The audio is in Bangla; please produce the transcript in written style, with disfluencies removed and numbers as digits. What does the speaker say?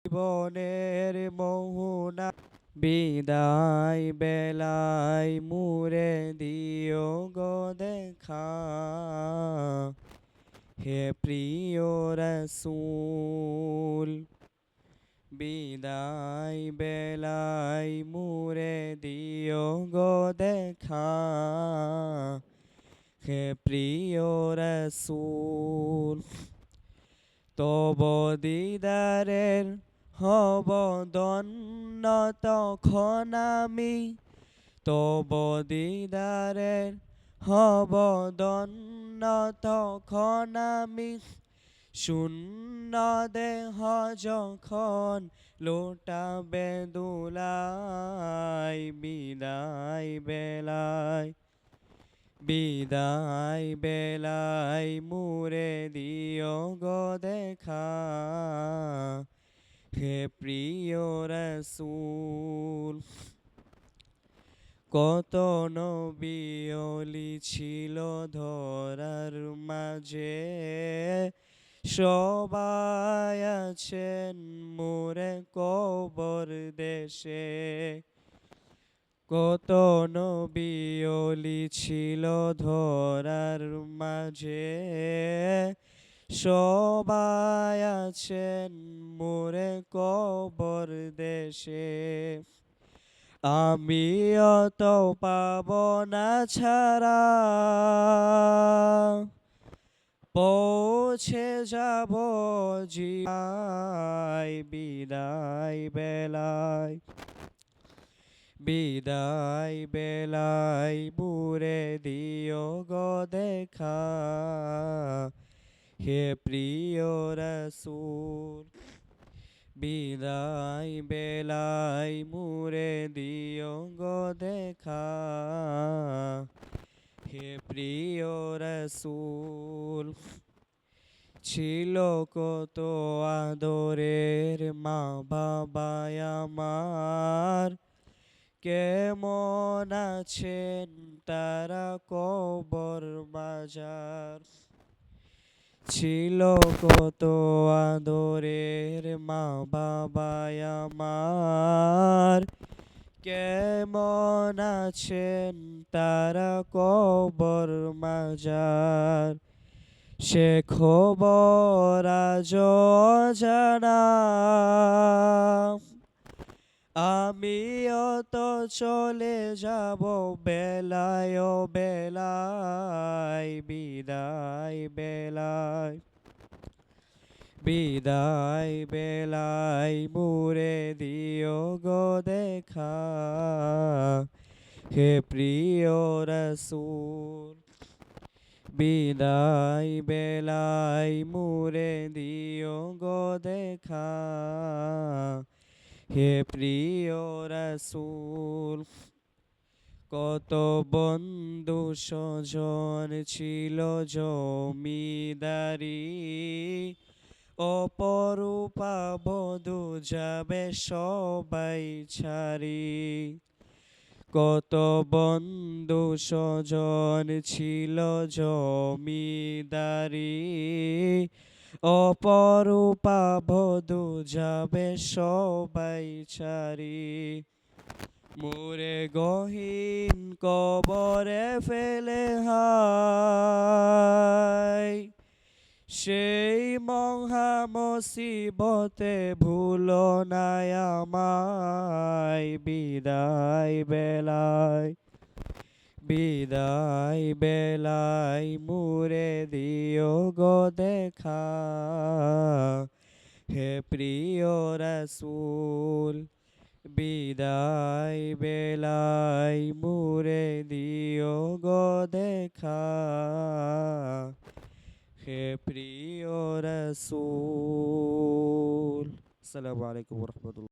জীবনের মোহনা বিদায় বেলায় মুরে দিও গো দেখা, হে প্রিয় রসূল। বিদায় বেলায় মুরে দিও গো দেখা, হে প্রিয় রসূল। তব দিদারের হব ধন্য তখন আমি, তব দিদারের হব ধন্য তখন আমি। শূন্য দেহ যখন লোটাবে দোলায়, বিদায় বেলায় বিদায় বেলায় মুরে দিও গো দেখা, হে প্রিয় রসূল। কত নবী ওলি ছিল ধরার মাঝে, সবাই আছেন মোরে কবর দেশে। কত নবী ওলি ছিল ধরার মাঝে, সবাই আছেন মোরে কবর দেশে। আমিও তো পাব না ছাড়া, পৌঁছে যাব জিয়ায়। বিদায় বেলায় বিদায় বেলায় মুরে দিও গো দেখা, হে প্রিয় রসূল। বিদায় বেলায় মুরে দিও গো দেখা, হে প্রিয় রসূল। ছিল কত আদরের মা বাবায় আমার, কেমন আছেন তারা কবর মাজার। ছিল কত আদরের মা বাবায় আমার, কেমন আছেন তারা কবর মাজার। সে খবর আজ অজানা, আমিও তো চলে যাব বেলায় বেলায়। বিদায় বেলায় বিদায় বেলায় মুরে দিও গো দেখা, হে প্রিয় রসূল। বিদায় বেলায় মুরে দিও গো দেখা, হে প্রিয় রসূল। কত বন্ধু স্বজন ছিল জমিদারি, অপরূপা বধূ যাবে সবাই ছাড়ি। কত বন্ধু স্বজন ছিল জমিদারি, অপরূপা বধূ যাবে সবাই ছাড়ি। মোরে গহীন কবরে ফেলে হায়, সেই মহা মুসিবতে ভুলো না আমায়। বিদায় বেলায় বিদায় বেলায় মুরে দিও গো দেখা, হে প্রিয় রসূল। বিদায় বেলায় মুরে দিও গো দেখা, হে প্রিয় রসূল। আসসালামু আলাইকুম ওয়া রাহমাতুল্লাহ।